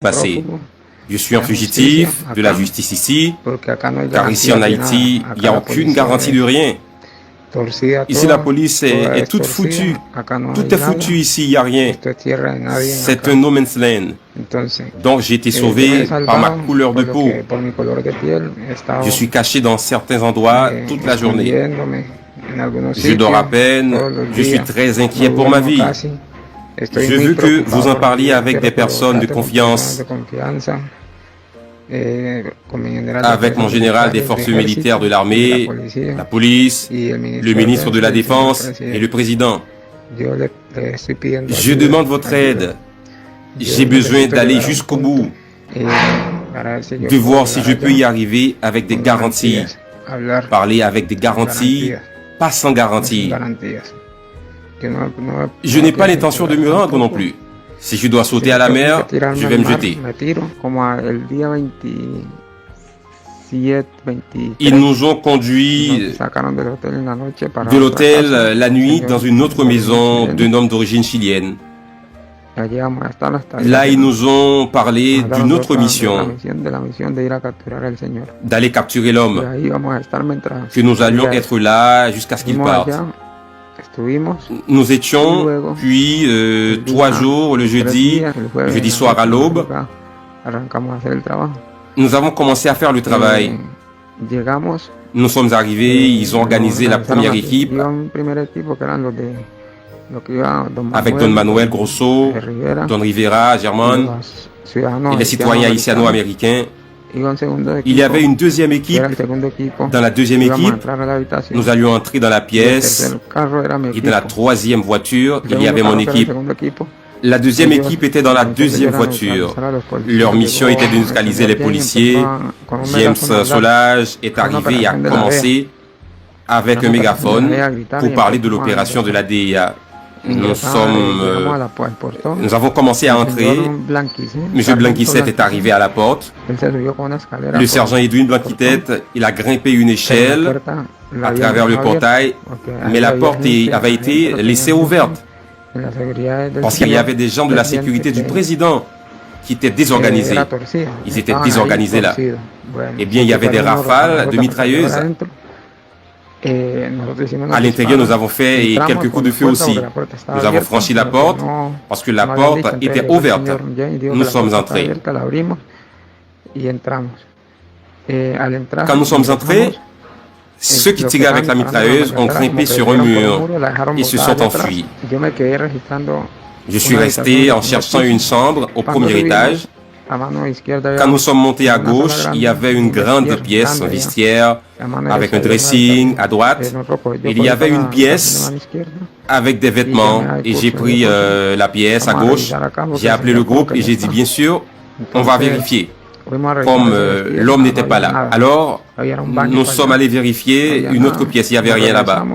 passé. Je suis un fugitif de la justice ici, car ici en Haïti, il n'y a aucune garantie de rien. Ici, la police est toute foutue. Tout est foutu ici, il n'y a rien. C'est un no man's land. Donc, j'ai été sauvé par ma couleur de peau. Je suis caché dans certains endroits toute la journée. Je dors à peine. Je suis très inquiet pour ma vie. Je veux que vous en parliez avec des personnes de confiance, avec mon général des forces militaires de l'armée, la police, le ministre de la Défense et le président. Je demande votre aide. J'ai besoin d'aller jusqu'au bout, de voir si je peux y arriver avec des garanties. Parler avec des garanties, pas sans garantie. Je n'ai pas l'intention de me rendre non plus. Si je dois sauter à la mer, je vais me jeter. Ils nous ont conduits de l'hôtel la nuit dans une autre maison d'un homme d'origine chilienne. Là, ils nous ont parlé d'une autre mission, d'aller capturer l'homme, que nous allions être là jusqu'à ce qu'il parte. Nous étions, puis 3 jours, le jeudi soir à l'aube, nous avons commencé à faire le travail. Nous sommes arrivés, ils ont organisé la première équipe avec Don Manuel Grosso, Don Rivera, Germán et les citoyens haïtiano-américains. Il y avait une deuxième équipe. Dans la deuxième équipe, nous allions entrer dans la pièce et dans la troisième voiture, il y avait mon équipe. La deuxième équipe était dans la deuxième voiture. Leur mission était de neutraliser les policiers. James Solage est arrivé et a commencé avec un mégaphone pour parler de l'opération de la DEA. Nous avons commencé à entrer. M. Blanquisset est arrivé à la porte. Le sergent Edwin Blanquisset, il a grimpé une échelle à travers le portail, mais la porte avait été laissée ouverte parce qu'il y avait des gens de la sécurité du président qui étaient désorganisés. Ils étaient désorganisés là. Eh bien, il y avait des rafales de mitrailleuses. À l'intérieur, nous avons fait quelques coups de feu aussi. Nous avons franchi la porte parce que la porte était ouverte. Nous sommes entrés. Quand nous sommes entrés, ceux qui tiraient avec la mitrailleuse ont grimpé sur un mur et se sont enfuis. Je suis resté en cherchant une chambre au premier étage. Quand nous sommes montés à gauche, il y avait une grande pièce, un vestiaire, avec un dressing à droite. Il y avait une pièce avec des vêtements et j'ai pris la pièce à gauche. J'ai appelé le groupe et j'ai dit, bien sûr, on va vérifier. Comme l'homme n'était pas là. Alors, nous sommes allés vérifier une autre pièce. Il n'y avait rien là-bas.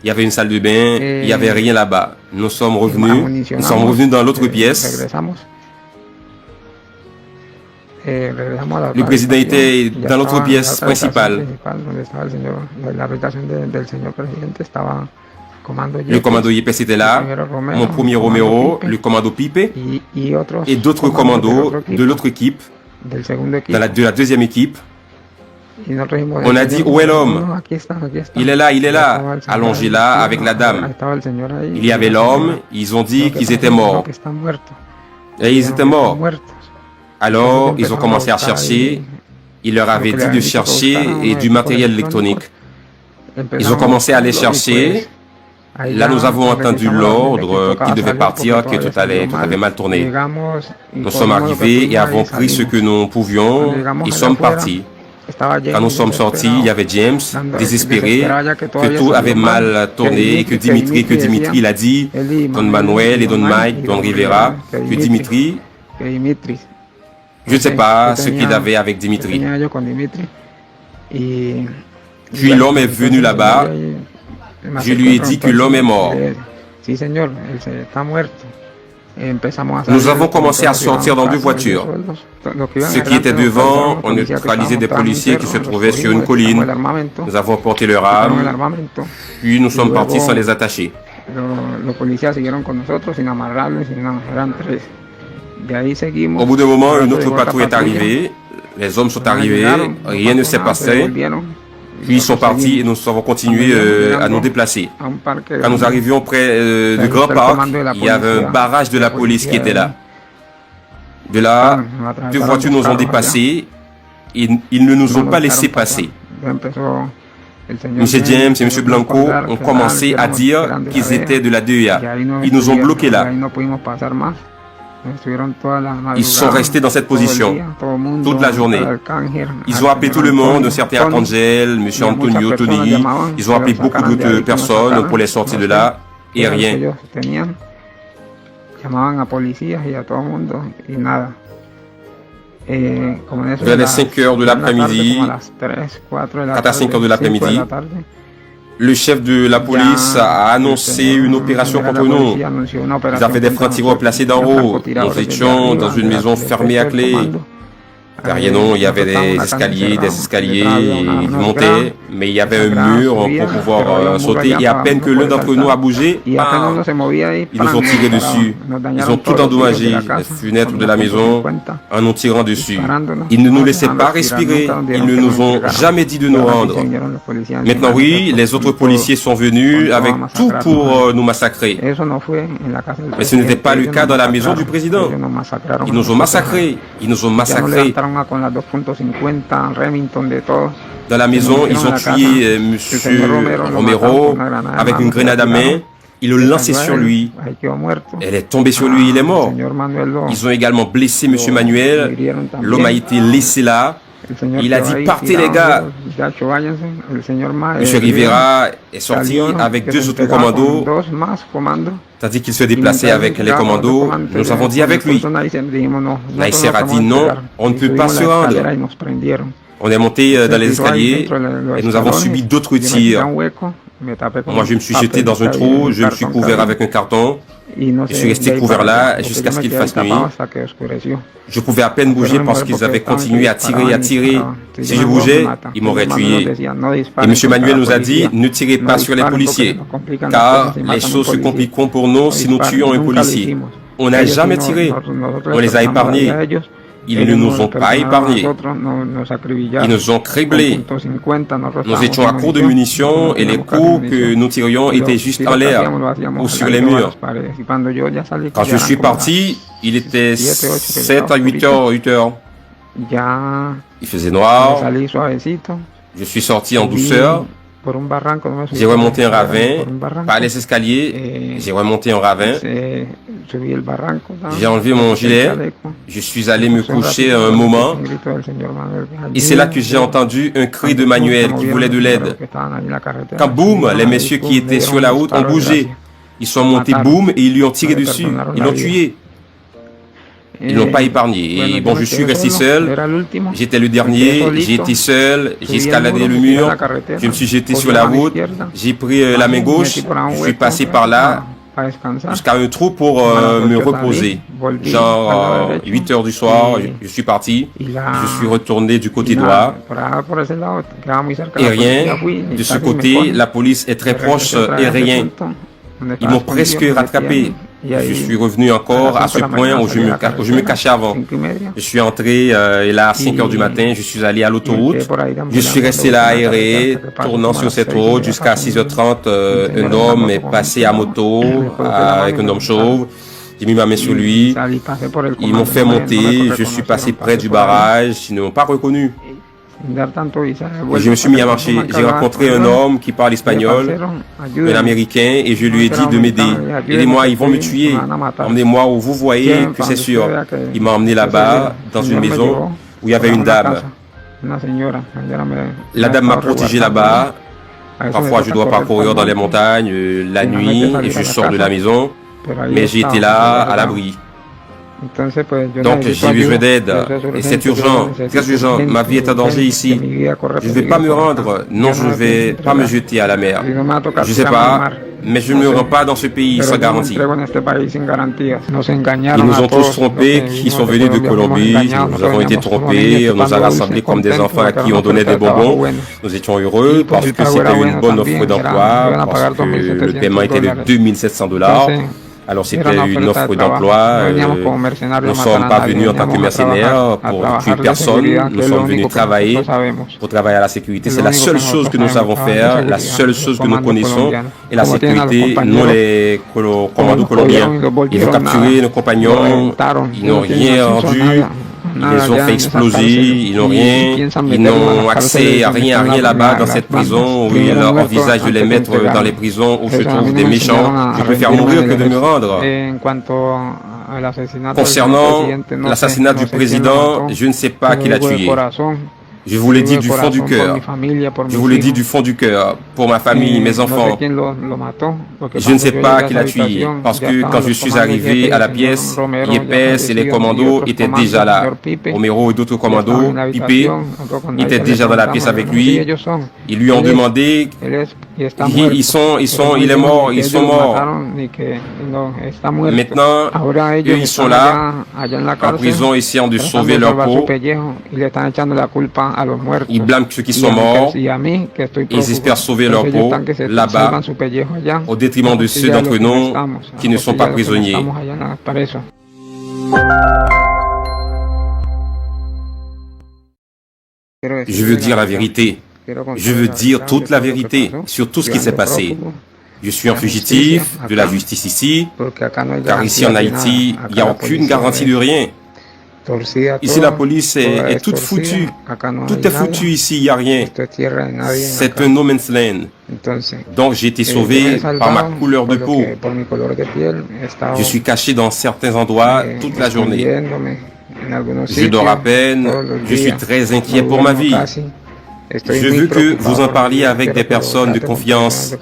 Il y avait une salle de bain. Il n'y avait rien là-bas. Nous sommes revenus dans l'autre pièce. Le président était dans l'autre pièce principale. Le commando Yepes était là, mon premier Romero, le commando Pipe et d'autres commandos de l'autre équipe, de la deuxième équipe. On a dit, où est l'homme? Il est là, allongé là avec la dame. Il y avait l'homme, ils ont dit qu'ils étaient morts. Et ils étaient morts. Alors, ils ont commencé à chercher. Il leur avait dit de chercher du matériel électronique. Ils ont commencé à les chercher. Là, nous avons entendu l'ordre qu'ils devaient partir, que tout avait mal tourné. Nous sommes arrivés et avons pris ce que nous pouvions et sommes partis. Quand nous sommes sortis, il y avait James, désespéré, que tout avait mal tourné et que Dimitri il a dit, Don Manuel et Don Mike, Don Rivera, que Dimitri, je ne sais pas ce qu'il avait avec Dimitri. Puis l'homme est venu là-bas. Je lui ai dit que l'homme est mort. Nous avons commencé à sortir dans 2 voitures. Ceux qui étaient devant, on neutralisait des policiers qui se trouvaient sur une colline. Nous avons porté leur arme, puis nous sommes partis sans les attacher. Au bout d'un moment, une autre patrouille est arrivée. Les hommes sont arrivés, rien ne s'est passé. Puis ils sont partis et nous avons continué à nous déplacer. Quand nous arrivions près du Grand Parc, il y avait un barrage de la police qui était là. De là, deux voitures nous ont dépassés et ils ne nous ont pas laissé passer. M. James et M. Blanco ont commencé à dire qu'ils étaient de la DEA. Ils nous ont bloqués là. Ils sont restés dans cette position toute la journée. Ils ont appelé tout le monde, un certain Arcangel, M. Antonio, Tony. Ils ont appelé beaucoup d'autres personnes pour les sortir de là et rien. Vers les 5 heures de l'après-midi, 4 à 5 heures de l'après-midi, le chef de la police a annoncé une opération contre nous. Ils avaient des francs-tireurs placés d'en haut. Nous étions dans une maison fermée à clé. Derrière nous, il y avait des escaliers, ils montaient, mais il y avait un mur pour pouvoir sauter. Et à peine que l'un d'entre nous a bougé, ils nous ont tiré dessus. Ils ont tout endommagé, les fenêtres de la maison, en nous tirant dessus. Ils ne nous laissaient pas respirer. Ils ne nous ont jamais dit de nous rendre. Maintenant, oui, les autres policiers sont venus avec tout pour nous massacrer. Mais ce n'était pas le cas dans la maison du président. Ils nous ont massacrés. Ils nous ont massacrés. Dans la maison, ils ont tué M. Romero avec une grenade à main. Ils l'ont lancé sur lui. Elle est tombée sur lui, il est mort. Ils ont également blessé M. Manuel. L'homme a été laissé là. Il a dit, partez les gars. M. Rivera est sorti avec 2 autres commandos. C'est-à-dire qu'il se déplaçait avec les commandos. Nous avons dit avec lui. Naïser a dit non, on ne peut pas se rendre. On est monté dans les escaliers et nous avons subi d'autres tirs. Moi, je me suis jeté dans un trou, je me suis couvert avec un carton. Je suis resté couvert là jusqu'à ce qu'il fasse nuit. Je pouvais à peine bouger parce qu'ils avaient continué à tirer et à tirer. Si je bougeais, ils m'auraient tué. Et M. Manuel nous a dit, ne tirez pas sur les policiers, car les choses se compliqueront pour nous si nous tuons un policier. On n'a jamais tiré. On les a épargnés. Ils ne nous ont pas épargnés. Ils nous ont criblés. Nous étions à court de munitions et les coups que nous tirions étaient juste en l'air ou sur les murs. Quand je suis parti, il était 7 à 8 heures. Il faisait noir. Je suis sorti en douceur. J'ai remonté un ravin, pas les escaliers, j'ai remonté un ravin. J'ai enlevé mon gilet, je suis allé me coucher un moment. Et c'est là que j'ai entendu un cri de Manuel qui voulait de l'aide. Quand boum, les messieurs qui étaient sur la route ont bougé. Ils sont montés boum et ils lui ont tiré dessus. Ils l'ont tué. Ils ne l'ont pas épargné. Et bon, je suis resté seul. J'étais le dernier. J'ai été seul. J'ai escaladé le mur. Je me suis jeté sur la route. J'ai pris la main gauche. Je suis passé par là jusqu'à un trou pour me reposer. Genre 8 heures du soir, je suis parti. Je suis retourné du côté droit. Et rien. De ce côté, la police est très proche et rien. Ils m'ont presque rattrapé. Je suis revenu encore à ce point où je me cachais avant. Je suis entré et là à 5 heures du matin, je suis allé à l'autoroute. Je suis resté là aéré, tournant sur cette route jusqu'à 6h30. Un homme est passé à moto avec un homme chauve. J'ai mis ma main sur lui. Ils m'ont fait monter. Je suis passé près du barrage. Ils ne m'ont pas reconnu. Et je me suis mis à marcher. J'ai rencontré un homme qui parle espagnol, un Américain, et je lui ai dit de m'aider. Aidez-moi, ils vont me tuer. Emmenez-moi où vous voyez que c'est sûr. Il m'a emmené là-bas, dans une maison où il y avait une dame. La dame m'a protégé là-bas. Parfois, je dois parcourir dans les montagnes la nuit et je sors de la maison. Mais j'ai été là, à l'abri. Donc j'ai besoin d'aide et c'est urgent, très urgent. Ma vie est en danger ici. Je ne vais pas me rendre. Non, je ne vais pas me jeter à la mer. Je ne sais pas, mais je ne me rends pas dans ce pays sans garantie. Ils nous ont tous trompés, qui sont venus de Colombie. Nous avons été trompés. On nous a rassemblés comme des enfants à qui on donnait des bonbons. Nous étions heureux parce que c'était une bonne offre d'emploi, parce que le paiement était de $2700. Alors c'était une offre d'emploi. Nous ne sommes pas venus en tant que mercenaires pour tuer personne. Nous sommes venus travailler pour travailler à la sécurité. C'est la seule chose que nous savons faire, la seule chose que nous connaissons. Et la sécurité, nous les commandos colombiens, ils ont capturé nos compagnons, ils n'ont rien rendu. Ils les ont fait exploser, ils n'ont rien, ils n'ont accès à rien là-bas dans cette prison où ils envisagent de les mettre dans les prisons où se trouvent des méchants. Je préfère mourir que de me rendre. Concernant l'assassinat du président, je ne sais pas qui l'a tué. Je vous l'ai dit du fond du cœur. Je vous l'ai dit du fond du cœur, pour ma famille, mes enfants. Je ne sais pas qui l'a tué, parce que quand je suis arrivé à la pièce, Yepes et les commandos étaient déjà là. Romero et d'autres commandos, Pipe, étaient déjà dans la pièce avec lui. Ils lui ont demandé, il est mort, ils sont morts. Maintenant, eux, ils sont là, en prison, essayant de sauver leur peau. Ils blâment ceux qui sont morts. Ils espèrent sauver leur peau là-bas, au détriment de ceux d'entre nous qui ne sont pas prisonniers. Je veux dire la vérité. Je veux dire toute la vérité sur tout ce qui s'est passé. Je suis un fugitif de la justice ici, car ici en Haïti, il n'y a aucune garantie de rien. Ici, la police est toute foutue. Tout est foutu ici, il n'y a rien. C'est un no man's land. Donc, j'ai été sauvé par ma couleur de peau. Je suis caché dans certains endroits toute la journée. Je dors à peine. Je suis très inquiet pour ma vie. Je veux que vous en parliez avec des personnes de confiance,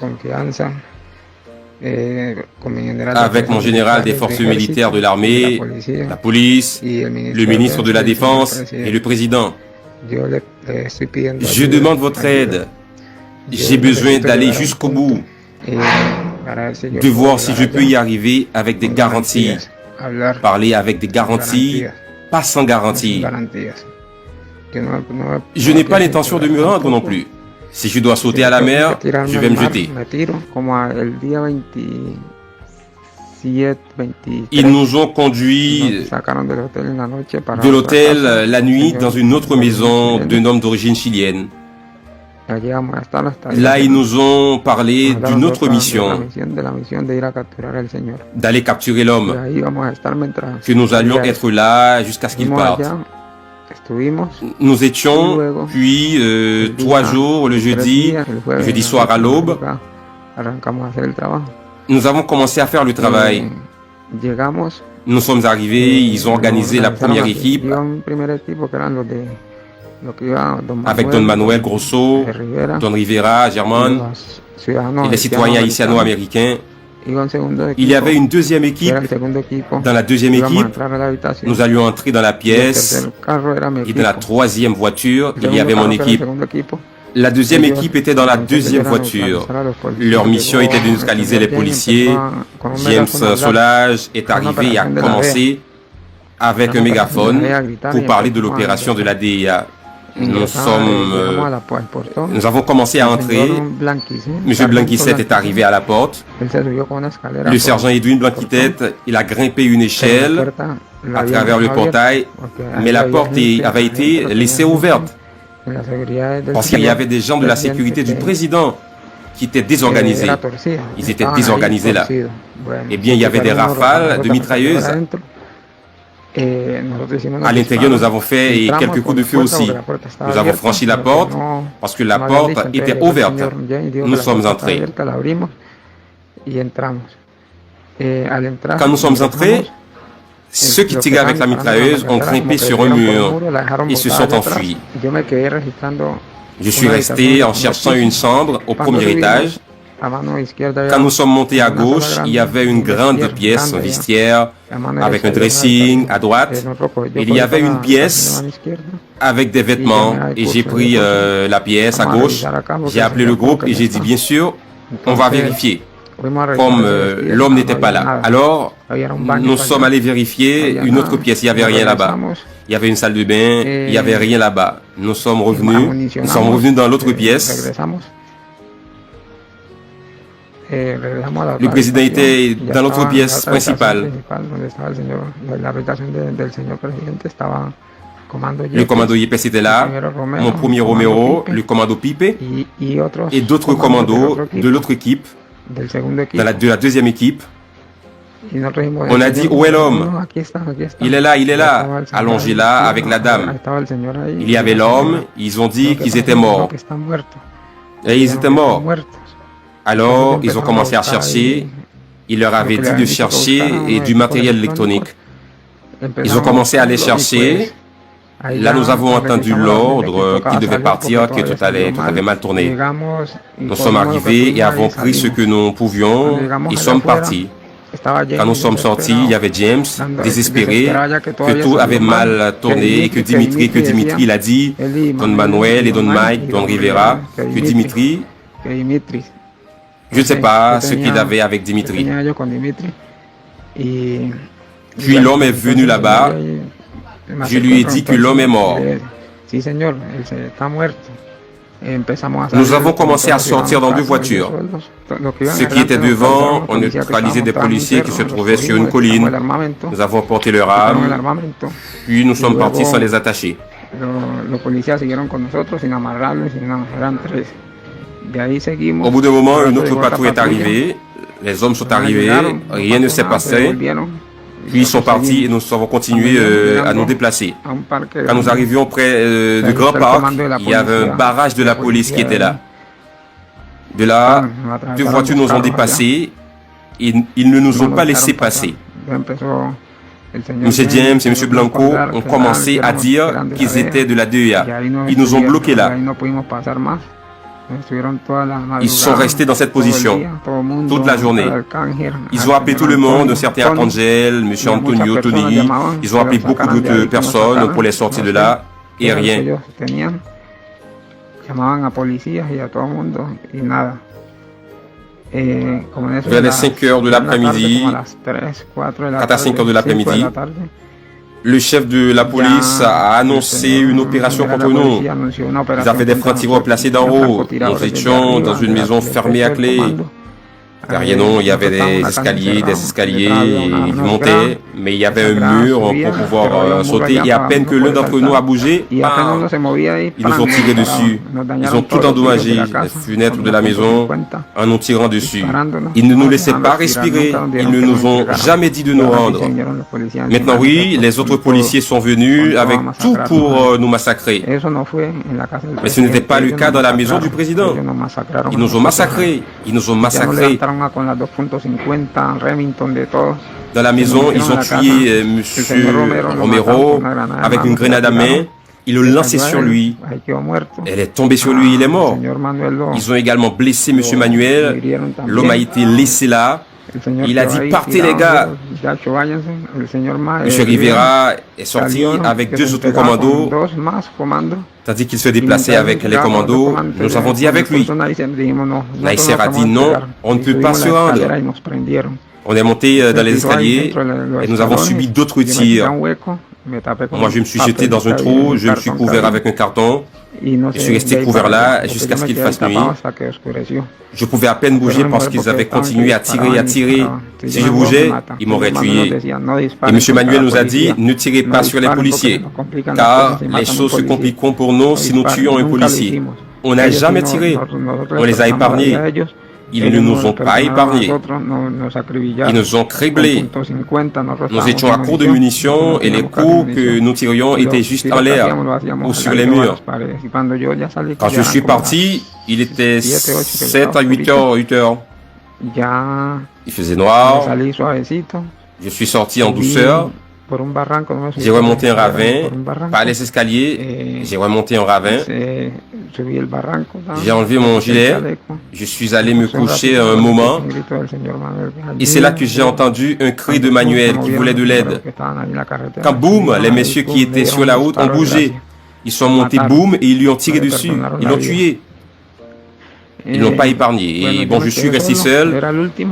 avec mon général des forces militaires de l'armée, la police, le ministre de la Défense et le président. Je demande votre aide. J'ai besoin d'aller jusqu'au bout, de voir si je peux y arriver avec des garanties. Parler avec des garanties, pas sans garantie. Je n'ai pas l'intention de me rendre non plus. Si je dois sauter à la mer, je vais me jeter. Ils nous ont conduits de l'hôtel la nuit dans une autre maison d'un homme d'origine chilienne. Là, ils nous ont parlé d'une autre mission, d'aller capturer l'homme, que nous allions être là jusqu'à ce qu'il parte. Nous étions, puis 3 jours, le jeudi soir à l'aube, nous avons commencé à faire le travail. Nous sommes arrivés, ils ont organisé la première équipe avec Don Manuel Grosso, Don Rivera, Germán et les citoyens haïtiano-américains. Il y avait une deuxième équipe. Dans la deuxième équipe, nous allions entrer dans la pièce et dans la troisième voiture, il y avait mon équipe. La deuxième équipe était dans la deuxième voiture. Leur mission était de neutraliser les policiers. James Solage est arrivé et a commencé avec un mégaphone pour parler de l'opération de la DEA. Nous avons commencé à entrer. Monsieur Blanquisette est arrivé à la porte. Le sergent Edwin Blanquitette, il a grimpé une échelle à travers le portail, mais la porte avait été laissée ouverte parce qu'il y avait des gens de la sécurité du président qui étaient désorganisés. Ils étaient désorganisés là. Eh bien, il y avait des rafales de mitrailleuses. À l'intérieur, nous avons fait quelques coups de feu aussi. Nous avons franchi la porte parce que la porte était ouverte. Nous sommes entrés. Quand nous sommes entrés, ceux qui tiraient avec la mitrailleuse ont grimpé sur un mur et se sont enfuis. Je suis resté en cherchant une chambre au premier étage. Quand nous sommes montés à gauche, il y avait une grande pièce, un vestiaire, avec un dressing à droite. Et il y avait une pièce avec des vêtements. Et j'ai pris la pièce à gauche. J'ai appelé le groupe et j'ai dit, bien sûr, on va vérifier. Comme l'homme n'était pas là. Alors, nous sommes allés vérifier une autre pièce. Il n'y avait rien là-bas. Il y avait une salle de bain. Il n'y avait rien là-bas. Nous sommes revenus dans l'autre pièce. Le président était dans notre pièce principale. Le commando Yepes était là, mon premier Romero, le commando Pipe et d'autres commandos de l'autre équipe, de la deuxième équipe. On a dit, où est l'homme? Il est là, allongé là avec la dame. Il y avait l'homme, ils ont dit qu'ils étaient morts. Et ils étaient morts. Alors, ils ont commencé à chercher. Il leur avait dit de chercher et du matériel électronique. Ils ont commencé à les chercher. Là, nous avons entendu l'ordre qui devait partir, que tout avait mal tourné. Nous sommes arrivés et avons pris ce que nous pouvions et sommes partis. Quand nous sommes sortis, il y avait James, désespéré, que tout avait mal tourné, et que Dimitri l'a dit, Don Manuel et Don Mike, Don Rivera, que Dimitri, je ne sais pas ce qu'il avait avec Dimitri. Puis l'homme est venu là-bas. Je lui ai dit que l'homme est mort. Nous avons commencé à sortir dans deux voitures. Ceux qui étaient devant, on neutralisait des policiers qui se trouvaient sur une colline. Nous avons porté leur arme, puis nous sommes partis sans les attacher. Au bout d'un moment, une autre patrouille est arrivée. Les hommes sont arrivés, rien ne s'est passé. Puis ils sont partis et nous avons continué à nous déplacer. Quand nous arrivions près du Grand Parc, il y avait un barrage de la police qui était là. De là, deux voitures nous ont dépassés et ils ne nous ont pas laissé passer. M. James et M. Blanco ont commencé à dire qu'ils étaient de la DEA. Ils nous ont bloqués là. Ils sont restés dans cette position toute la journée. Ils ont appelé tout le monde, un certain Arcangel, M. Antonio, Tony. Ils ont appelé beaucoup d'autres personnes pour les sortir de là et rien. Vers les 5 heures de l'après-midi, 4 à 5 heures de l'après-midi, le chef de la police a annoncé une opération contre nous. Ils avaient des francs-tireurs placés d'en haut. Nous étions dans une maison fermée à clé. Derrière nous, il y avait des escaliers, ils montaient, mais il y avait un mur pour pouvoir sauter. Et à peine que l'un d'entre nous a bougé, ils nous ont tiré dessus. Ils ont tout endommagé, les fenêtres de la maison, en nous tirant dessus. Ils ne nous laissaient pas respirer. Ils ne nous ont jamais dit de nous rendre. Maintenant, oui, les autres policiers sont venus avec tout pour nous massacrer. Mais ce n'était pas le cas dans la maison du président. Ils nous ont massacrés. Ils nous ont massacrés. Dans la maison, ils ont tué M. Romero avec une grenade à main. Ils l'ont lancé sur lui. Elle est tombée sur lui, il est mort. Ils ont également blessé M. Manuel. L'homme a été laissé là. Il a dit, partez les gars. M. Rivera est sorti avec deux autres commandos. Tandis qu'il se déplaçait avec les commandos, nous avons dit avec lui. Naïser a dit non, on ne peut pas se rendre. On est monté dans les escaliers et nous avons subi d'autres tirs. Moi, je me suis jeté dans un trou, je me suis couvert avec un carton. Je suis resté couvert là jusqu'à ce qu'il fasse nuit. Je pouvais à peine bouger parce qu'ils avaient continué à tirer et à tirer. Si je bougeais, ils m'auraient tué. Et M. Manuel nous a dit, ne tirez pas sur les policiers, car les choses se compliqueront pour nous si nous tuons un policier. On n'a jamais tiré. On les a épargnés. Ils ne nous ont pas épargnés. Ils nous ont criblés. Nous étions à court de munitions et les coups que nous tirions étaient juste en l'air ou sur les murs. Quand je suis parti, il était 7 à 8 heures. Il faisait noir. Je suis sorti en douceur. J'ai remonté un ravin, pas les escaliers, j'ai remonté un ravin. J'ai enlevé mon gilet, je suis allé me coucher un moment. Et c'est là que j'ai entendu un cri de Manuel qui voulait de l'aide. Quand boum, les messieurs qui étaient sur la route ont bougé. Ils sont montés boum et ils lui ont tiré dessus. Ils l'ont tué. Ils n'ont pas épargné. Et bon, je suis resté seul.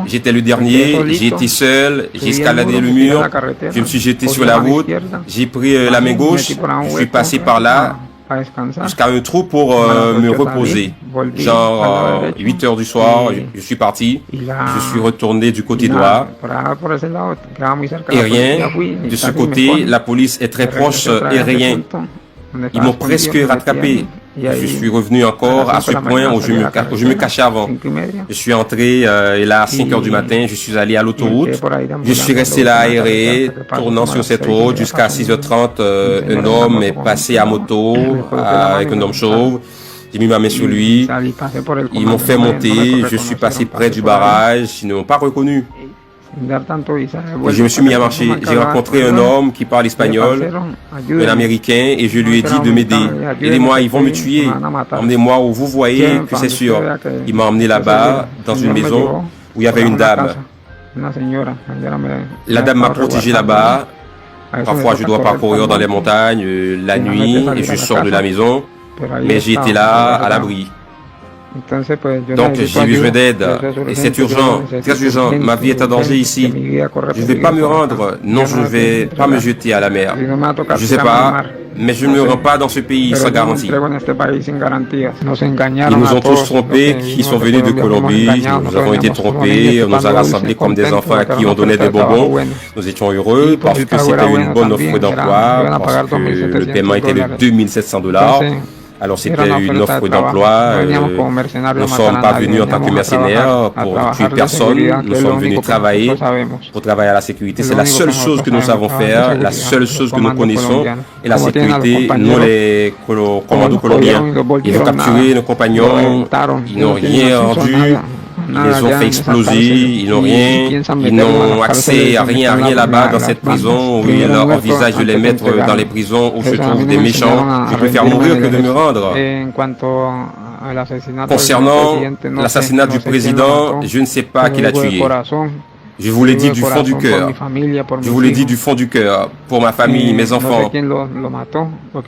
J'étais le dernier. J'ai été seul. J'ai escaladé le mur. Je me suis jeté sur la route. J'ai pris la main gauche. Je suis passé par là. jusqu'à un trou pour me reposer. Genre 8 heures du soir, je suis parti, je suis retourné du côté droit et rien. De ce côté, la police est très proche et rien. Ils m'ont presque rattrapé. Je suis revenu encore à ce point où je me cachais avant. Je suis entré et là à 5 heures du matin, je suis allé à l'autoroute. Je suis resté là aéré, tournant sur cette route jusqu'à 6h30. Un homme est passé à moto avec un homme chauve. J'ai mis ma main sur lui. Ils m'ont fait monter. Je suis passé près du barrage. Ils ne m'ont pas reconnu. Je me suis mis à marcher. J'ai rencontré un homme qui parle espagnol, un Américain, et je lui ai dit de m'aider. Aidez-moi, ils vont me tuer. Emmenez-moi où vous voyez que c'est sûr. Il m'a emmené là-bas, dans une maison où il y avait une dame. La dame m'a protégé là-bas. Parfois, je dois parcourir dans les montagnes la nuit et je sors de la maison. Mais j'ai été là, à l'abri. Donc j'ai besoin d'aide et c'est urgent, très urgent. Ma vie est en danger ici. Je ne vais pas me rendre, non, je ne vais pas me jeter à la mer. Je ne sais pas, mais je ne me rends pas dans ce pays sans garantie. Ils nous ont tous trompés qui sont venus de Colombie. Nous avons été trompés, on nous a rassemblés comme des enfants à qui on donnait des bonbons. Nous étions heureux parce que c'était une bonne offre d'emploi, parce que le paiement était de $2700. Alors c'était une offre d'emploi. Nous ne sommes pas venus en tant que mercenaires pour tuer personne. Nous sommes venus travailler pour travailler à la sécurité. C'est la seule chose que nous savons faire, la seule chose que nous connaissons. Et la sécurité, nous les commandos colombiens. Ils ont capturé nos compagnons, ils n'ont rien rendu. Ils les ont fait exploser, ils n'ont rien, ils n'ont accès à rien là-bas dans cette prison où ils envisagent de les mettre dans les prisons où se trouvent des méchants. Je préfère mourir que de me rendre. Concernant l'assassinat du président, je ne sais pas qui l'a tué. Je vous l'ai dit du fond du cœur. Je vous l'ai dit du fond du cœur. Pour ma famille, mes enfants.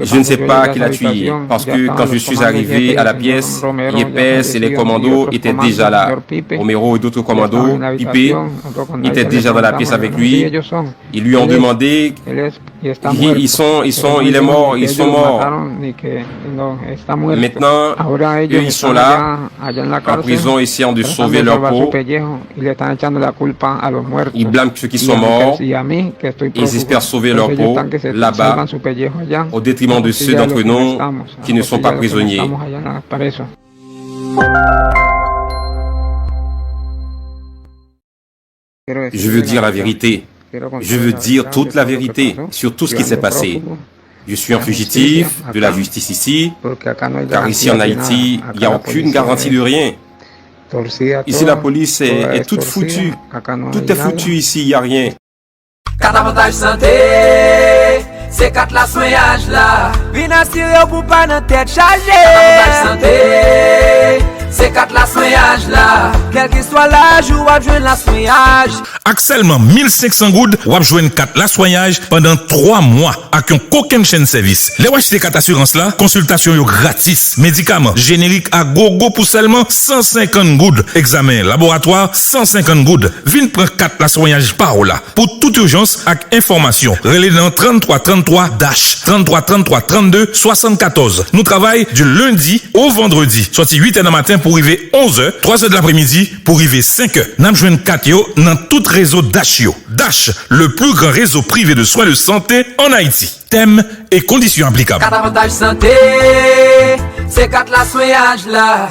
Je ne sais pas qui l'a tué. Parce que quand je suis arrivé à la pièce, Yepes et les commandos étaient déjà là. Romero et d'autres commandos, Pipe, étaient déjà dans la pièce avec lui. Ils lui ont demandé, il est mort, ils sont morts. Maintenant, eux, ils sont là, en prison, essayant de sauver leur peau. Ils blâment ceux qui sont morts et ils espèrent sauver leur peau là-bas au détriment de ceux d'entre nous qui ne sont pas prisonniers. Je veux dire la vérité. Je veux dire toute la vérité sur tout ce qui s'est passé. Je suis un fugitif de la justice ici, car ici en Haïti, il n'y a aucune garantie de rien. Ici, la police est toute foutue. Tout est foutu ici, il n'y a rien. Avantage santé, c'est 4 la soignage là. Vin assuré pour pas dans tête chargée. Avantage santé, c'est 4 la soignage là. Quel que soit l'âge, ou à jouer la soignage. Avec seulement 1500 goudes, ou à jouer 4 la soignage pendant 3 mois. Avec un aucun chaîne service. Les WHC 4 assurance là, consultation yo gratis. Médicaments génériques à gogo pour seulement 150 goudes. Examen laboratoire 150 goudes. Vin prendre 4 la soignage par là. Pour toute urgence avec information. Relais dans 33 33 33 33 32 74. Nous travaillons du lundi au vendredi. Sorti 8h du matin pour arriver 11h, 3h de l'après-midi pour arriver 5h. Nous jouons 4 yo dans tout réseau Dash yo. Dash, le plus grand réseau privé de soins de santé en Haïti. Thème et conditions applicables. 4 avantages santé, c'est 4 la soignage là.